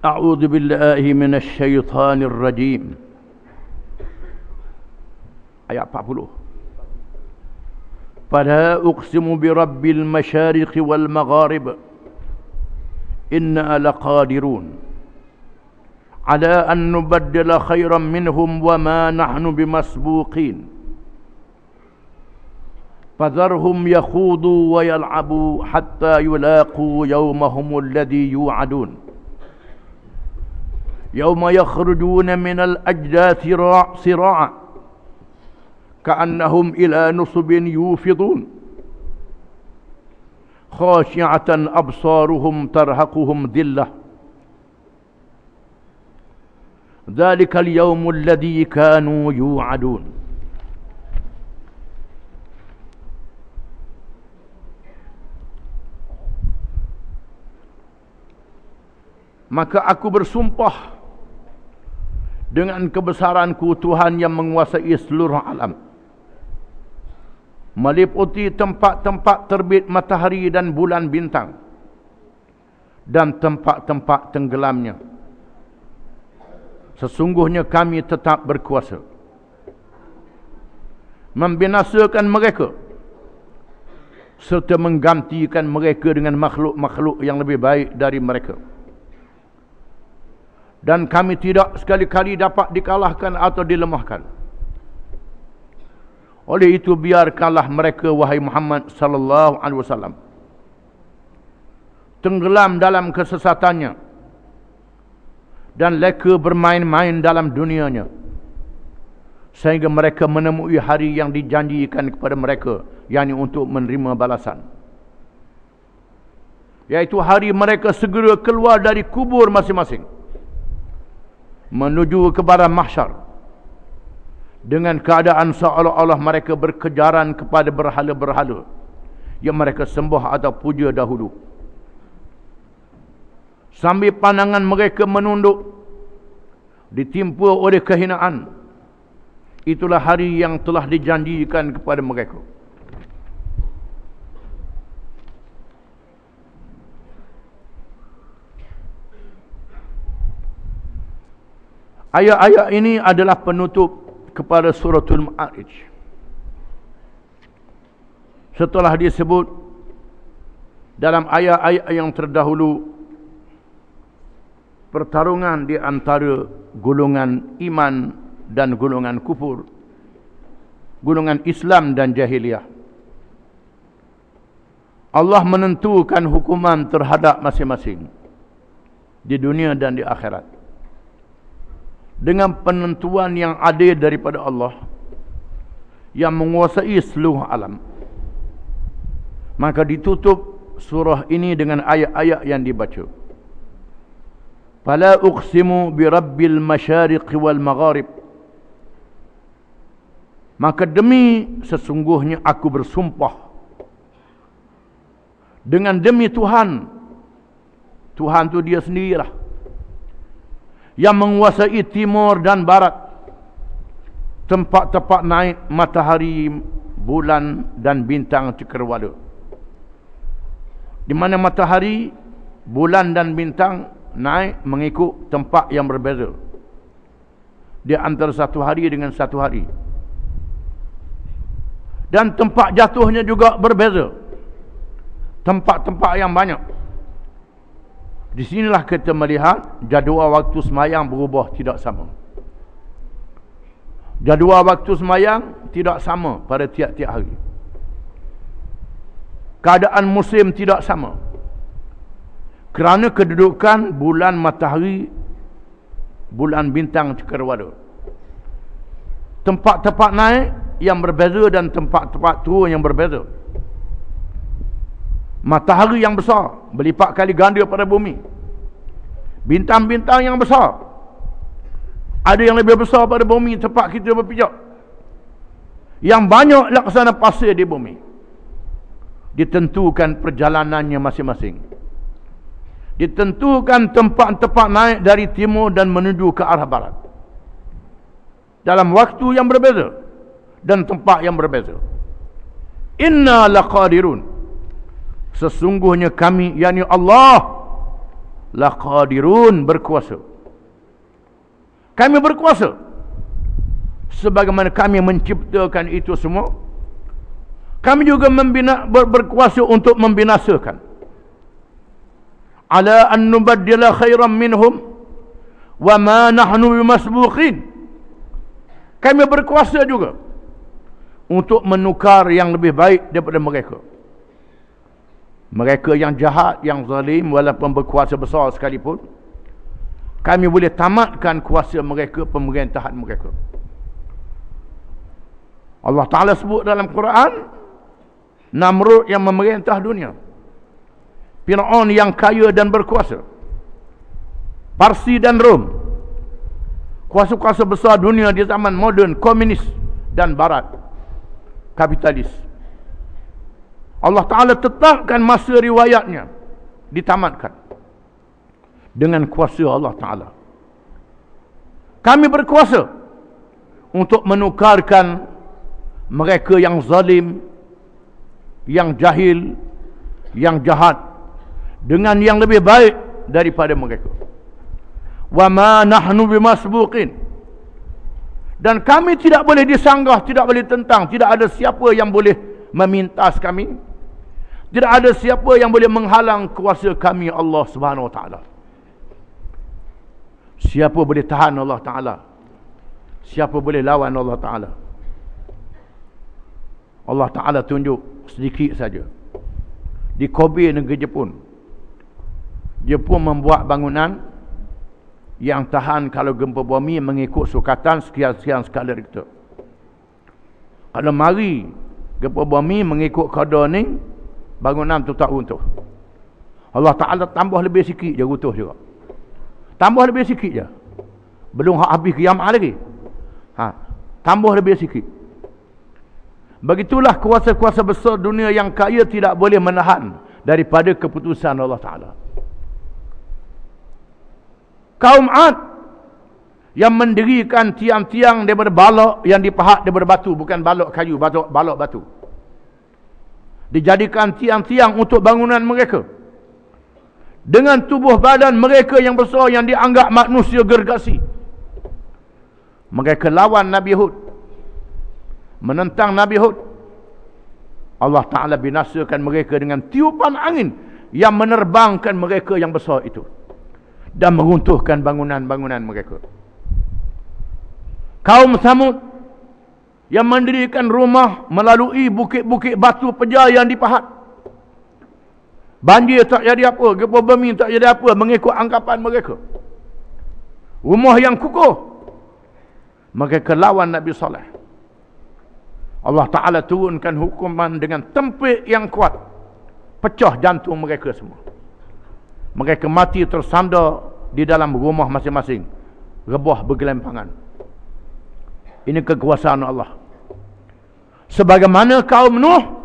أعوذ بالله من الشيطان الرجيم. Ayat 40. فلا أقسم برب المشارق والمغارب إنا لقادرون على أن نبدل خيرا منهم وما نحن بمسبوقين فذرهم يخوضوا ويلعبوا حتى يلاقوا يومهم الذي يوعدون يوم يخرجون من الأجداث صراعا كأنهم إلى نصب يوفضون خاشعة أبصارهم ترهقهم ذلة ذلك اليوم الذي كانوا يوعدون. Maka aku bersumpah dengan kebesaranku Tuhan yang menguasai seluruh alam, meliputi tempat-tempat terbit matahari dan bulan bintang, dan tempat-tempat tenggelamnya. Sesungguhnya kami tetap berkuasa membinasakan mereka serta menggantikan mereka dengan makhluk-makhluk yang lebih baik dari mereka. Dan kami tidak sekali-kali dapat dikalahkan atau dilemahkan. Oleh itu biarkanlah mereka, wahai Muhammad sallallahu alaihi wasallam, tenggelam dalam kesesatannya dan leka bermain-main dalam dunianya, sehingga mereka menemui hari yang dijanjikan kepada mereka, yakni untuk menerima balasan, yaitu hari mereka segera keluar dari kubur masing-masing menuju kepada mahsyar dengan keadaan seolah-olah mereka berkejaran kepada berhala-berhala yang mereka sembah atau puja dahulu, sambil pandangan mereka menunduk ditimpa oleh kehinaan. Itulah hari yang telah dijanjikan kepada mereka. Ayat-ayat ini adalah penutup kepada suratul Ma'arij. Setelah disebut dalam ayat-ayat yang terdahulu pertarungan di antara golongan iman dan golongan kufur, golongan Islam dan jahiliyah, Allah menentukan hukuman terhadap masing-masing di dunia dan di akhirat dengan penentuan yang adil daripada Allah yang menguasai seluruh alam. Maka ditutup surah ini dengan ayat-ayat yang dibaca. Fala uqsimu birabbil masyariqi wal magharib. Maka demi sesungguhnya aku bersumpah dengan demi Tuhan. Tuhan tu dia sendirilah yang menguasai timur dan barat, tempat-tempat naik matahari, bulan dan bintang cakrawala. Di mana matahari, bulan dan bintang naik mengikut tempat yang berbeza di antara satu hari dengan satu hari, dan tempat jatuhnya juga berbeza, tempat-tempat yang banyak. Di sinilah kita melihat jadual waktu semayang berubah tidak sama. Jadual waktu semayang tidak sama pada tiap-tiap hari. Keadaan musim tidak sama, kerana kedudukan bulan, matahari, bulan, bintang cakrawala. Tempat-tempat naik yang berbeza dan tempat-tempat turun yang berbeza. Matahari yang besar berlipat kali ganda pada bumi. Bintang-bintang yang besar ada yang lebih besar pada bumi tempat kita berpijak. Yang banyak laksana pasir di bumi. Ditentukan perjalanannya masing-masing. Ditentukan tempat-tempat naik dari timur dan menuju ke arah barat, dalam waktu yang berbeza dan tempat yang berbeza. Inna laqadirun. Sesungguhnya kami, yakni Allah, laqadirun, berkuasa. Kami berkuasa. Sebagaimana kami menciptakan itu semua, kami juga berkuasa untuk membinasakan. Ala an nubaddila khairan minhum wa ma nahnu bimasbuqin. Kami berkuasa juga untuk menukar yang lebih baik daripada mereka. Mereka yang jahat, yang zalim, walaupun berkuasa besar sekalipun, kami boleh tamatkan kuasa mereka, pemerintahan mereka. Allah Ta'ala sebut dalam Quran, Namrud yang memerintah dunia, Fir'aun yang kaya dan berkuasa, Parsi dan Rom, kuasa-kuasa besar dunia di zaman moden, komunis dan barat, kapitalis. Allah Ta'ala tetapkan masa riwayatnya, ditamatkan dengan kuasa Allah Ta'ala. Kami berkuasa untuk menukarkan mereka yang zalim, yang jahil, yang jahat dengan yang lebih baik daripada mereka. Wa ma nahnu bimasbuqin. Dan kami tidak boleh disanggah, tidak boleh tentang, tidak ada siapa yang boleh memintas kami. Tidak ada siapa yang boleh menghalang kuasa kami, Allah Subhanahu Wa Taala. Siapa boleh tahan Allah Ta'ala? Siapa boleh lawan Allah Ta'ala? Allah Ta'ala tunjuk sedikit saja. Di Kobe, negeri Jepun, Jepun membuat bangunan yang tahan kalau gempa bumi mengikut sukatan sekian-sekian skala Richter. Kalau mari gempa bumi mengikut kadar ni, bangunan tu tak runtuh. Allah Ta'ala tambah lebih sikit je runtuh juga. Tambah lebih sikit je. Belum habis kiamat lagi. Tambah lebih sikit. Begitulah kuasa-kuasa besar dunia yang kaya tidak boleh menahan daripada keputusan Allah Ta'ala. Kaum Ad yang mendirikan tiang-tiang daripada balok yang dipahat daripada batu, bukan balok kayu, balok batu. Dijadikan tiang-tiang untuk bangunan mereka. Dengan tubuh badan mereka yang besar, yang dianggap manusia gergasi. Mereka lawan Nabi Hud, menentang Nabi Hud. Allah Ta'ala binasakan mereka dengan tiupan angin yang menerbangkan mereka yang besar itu dan meruntuhkan bangunan-bangunan mereka. Kaum Samud yang mendirikan rumah melalui bukit-bukit batu pejar yang dipahat. Banjir tak jadi apa, gempa bumi tak jadi apa, mengikut anggapan mereka. Rumah yang kukuh, mereka lawan Nabi Saleh. Allah Ta'ala turunkan hukuman dengan tempik yang kuat, pecah jantung mereka semua. Mereka mati tersandar di dalam rumah masing-masing, rebah bergelempangan. Ini kekuasaan Allah. Sebagaimana kaum Nuh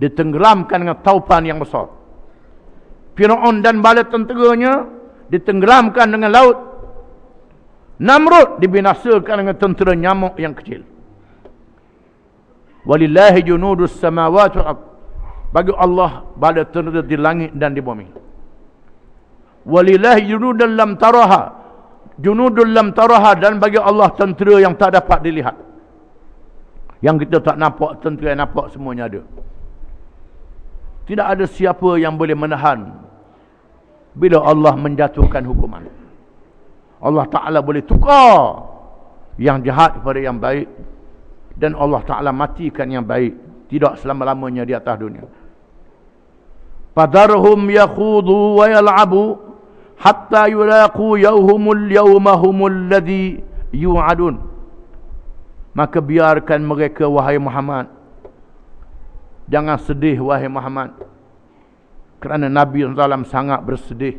ditenggelamkan dengan taupan yang besar. Fir'aun dan bala tenteranya ditenggelamkan dengan laut. Namrud dibinasakan dengan tentera nyamuk yang kecil. Walillahi junudus samawati wal ard. Bagi Allah bala tentera di langit dan di bumi. Walillahi junudun lam taraha. Junudun lam taraha, dan bagi Allah tentera yang tak dapat dilihat. Yang kita tak nampak, tentera yang nampak semuanya ada. Tidak ada siapa yang boleh menahan bila Allah menjatuhkan hukuman. Allah Ta'ala boleh tukar yang jahat kepada yang baik, dan Allah Ta'ala matikan yang baik, tidak selama-lamanya di atas dunia. Fadarhum yakhudu wa yal'abu hatta yulaqu yawmul yawmahumul ladhi yu'adun. Maka biarkan mereka, wahai Muhammad. Jangan sedih, wahai Muhammad, kerana Nabi SAW sangat bersedih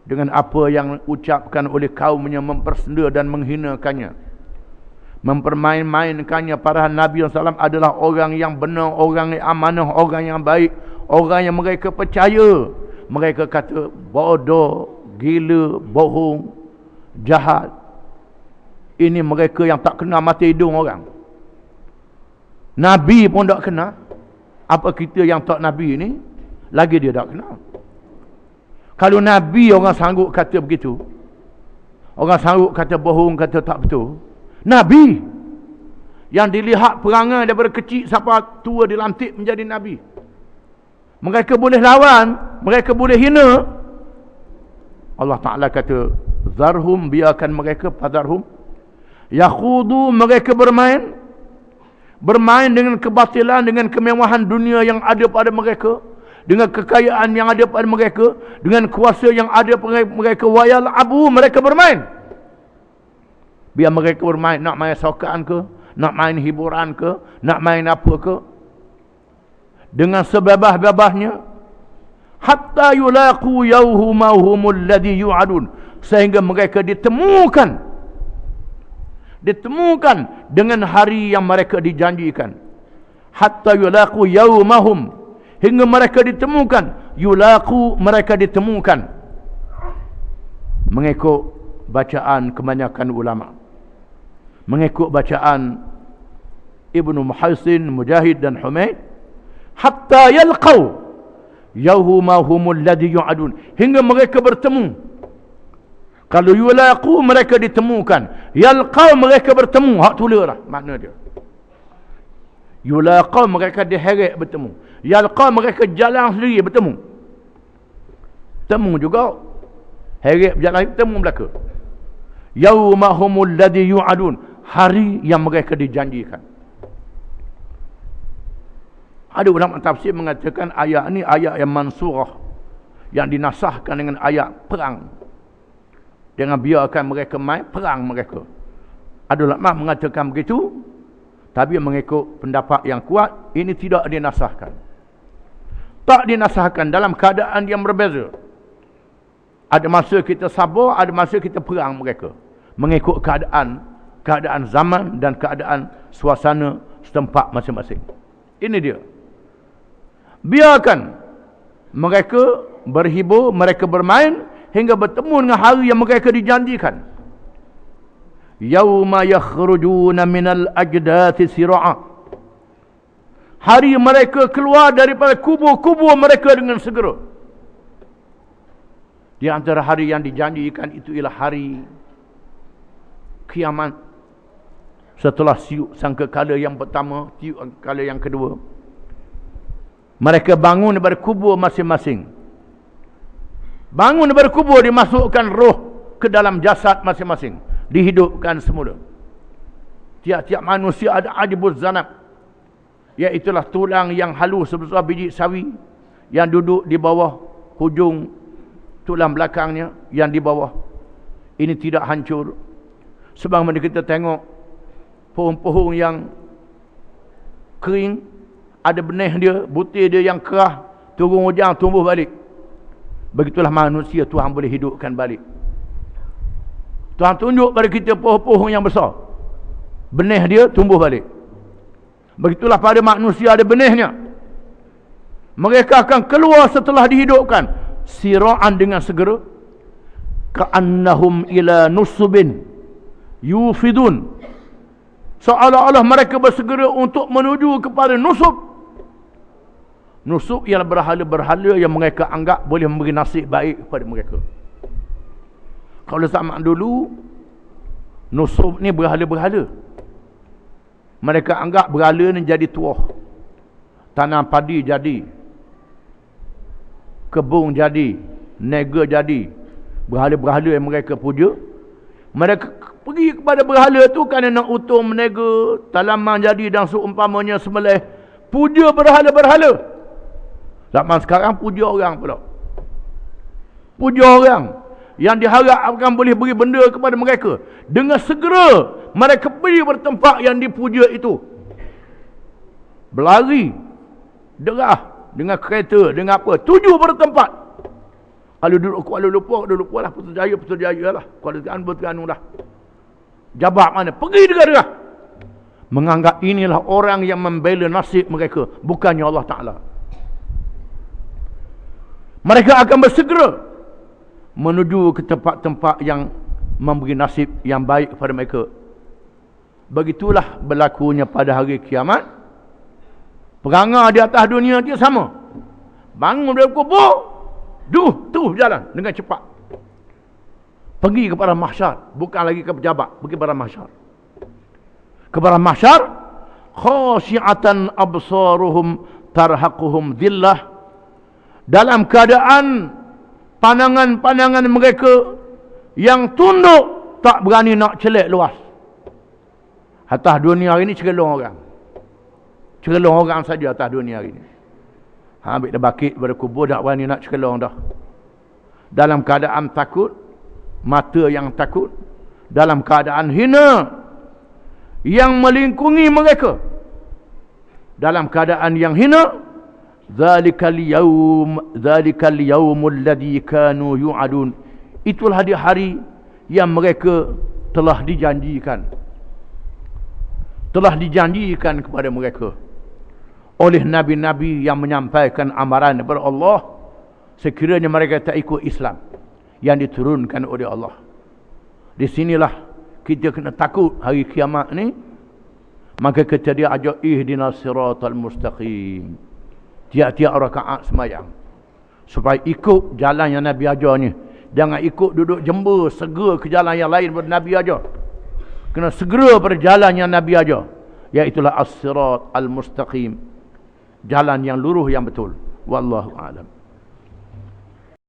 dengan apa yang ucapkan oleh kaumnya, mempersenda dan menghinakannya, mempermain-mainkannya. Padahal Nabi SAW adalah orang yang benar, orang yang amanah, orang yang baik, orang yang mereka percaya. Mereka kata bodoh, gila, bohong, jahat. Ini mereka yang tak kenal mata hidung orang. Nabi pun tak kenal. Apa kita yang tak Nabi ni, lagi dia tak kenal. Kalau Nabi orang sanggup kata begitu, orang sanggup kata bohong, kata tak betul. Nabi yang dilihat perangai daripada kecil sampai tua dilantik menjadi Nabi. Mereka boleh lawan, mereka boleh hina. Allah Ta'ala kata, zarhum, biarkan mereka, fadarhum yakhudu, mereka bermain dengan kebatilan, dengan kemewahan dunia yang ada pada mereka, dengan kekayaan yang ada pada mereka, dengan kuasa yang ada pada mereka. Wayal abu, mereka bermain. Biar mereka bermain, nak main sokan ke, nak main hiburan ke, nak main apa ke, dengan sebebas-bebasnya, hatta yulaqu yawmahumul ladzi yu'adun, sehingga mereka ditemukan dengan hari yang mereka dijanjikan. Hatta yulaqu yawmahum, hingga mereka ditemukan. Yulaqu, mereka ditemukan, mengikut bacaan kebanyakan ulama, mengikut bacaan Ibnu Muhaisin, Mujahid dan Humaid, hatta yalqaw yawmahumul ladzi yu'adun, hingga mereka bertemu. Kalau yulaqu, mereka ditemukan. Yalqaw, mereka bertemu. Hak tularlah makna dia. Yulaqaw, mereka diheret bertemu. Yalqaw, mereka jalan sendiri bertemu. Temu juga. Heret berjalan, temu belaka. Yawmahumul ladzi yu'adun, hari yang mereka dijanjikan. Ada ulama tafsir mengatakan ayat ni ayat yang mansurah, yang dinasahkan dengan ayat perang. Jangan biarkan mereka main, perang mereka. Ada ulama mengatakan begitu, tapi mengikut pendapat yang kuat, ini tidak dinasahkan. Tak dinasahkan, dalam keadaan yang berbeza. Ada masa kita sabar, ada masa kita perang mereka. Mengikut keadaan zaman dan keadaan suasana setempat masing-masing. Ini dia. Biarkan mereka berhibur, mereka bermain, hingga bertemu dengan hari yang mereka dijanjikan. Yauma yakhrujuna minal ajdathi sira'a, hari mereka keluar daripada kubur-kubur mereka dengan segera. Di antara hari yang dijanjikan itu ialah hari kiamat. Setelah tiup sangkakala yang pertama, tiup sangkakala yang kedua, mereka bangun daripada kubur masing-masing. Bangun daripada kubur, dimasukkan roh ke dalam jasad masing-masing, dihidupkan semula. Tiap-tiap manusia ada ajibuz zanab, iaitulah tulang yang halus sebesar biji sawi, yang duduk di bawah hujung tulang belakangnya, yang di bawah ini tidak hancur. Sebagaimana kita tengok pohon-pohon yang kering, ada benih dia, butir dia yang kerah, turun hujan tumbuh balik. Begitulah manusia Tuhan boleh hidupkan balik. Tuhan tunjuk pada kita pohon-pohon yang besar, benih dia tumbuh balik. Begitulah pada manusia ada benihnya. Mereka akan keluar setelah dihidupkan, sira'an, dengan segera. Ka'annahum ila nusubin yufidun, seolah-olah mereka bersegera untuk menuju kepada nusub. Nusub ialah berhala-berhala yang mereka anggap boleh memberi nasib baik kepada mereka. Kalau zaman dulu, nusub ni berhala-berhala. Mereka anggap berhala ni jadi tuah. Tanam padi jadi, kebun jadi, nega jadi. Berhala-berhala yang mereka puja. Mereka pergi kepada berhala tu kerana nak utung menega, tanaman jadi dan seumpamanya sembelih. Puja berhala-berhala. Zaman sekarang puja orang pula. Puja orang yang diharapkan boleh beri benda kepada mereka. Dengan segera mereka pergi bertempat yang dipuja itu. Berlari, derah, dengan kereta, dengan apa, tuju bertempat. Kalau duduk Kuala Lumpur lah, Putrajaya lah. Kuala Terengganu lah. Jabat mana, pergi derah-derah. Menganggap inilah orang yang membela nasib mereka, bukannya Allah Ta'ala. Mereka akan bersegera menuju ke tempat-tempat yang memberi nasib yang baik kepada mereka. Begitulah berlakunya pada hari kiamat. Perangai di atas dunia dia sama. Bangun dari kubur, Terus jalan dengan cepat. Pergi kepada mahsyar, bukan lagi ke pejabat, pergi kepada mahsyar. Kepada mahsyar, khasyi'atan absaruhum tarhaquhum dhillah. Dalam keadaan pandangan-pandangan mereka yang tunduk, tak berani nak celik luas. Atas dunia hari ni cerelong orang. Cerelong orang saja atas dunia hari ni. Ambil dah bakit pada kubur, tak berani nak cerelong dah. Dalam keadaan takut, mata yang takut, dalam keadaan hina yang melingkungi mereka, dalam keadaan yang hina. Zalikal yaumul ladzi kanu yu'adun. Itulah di hari yang mereka telah dijanjikan kepada mereka oleh nabi-nabi yang menyampaikan amaran daripada Allah, sekiranya mereka tak ikut Islam yang diturunkan oleh Allah. Di sinilah kita kena takut hari kiamat ni. Maka kita dia ajak ihdinas siratal mustaqim. Tiap-tiap rakaat semayang, supaya ikut jalan yang Nabi ajar ni. Jangan ikut duduk jember, segera ke jalan yang lain pada Nabi ajar. Kena segera pada jalan yang Nabi ajar, iaitulah as-sirat al-mustaqim, jalan yang lurus yang betul. Wallahu a'lam.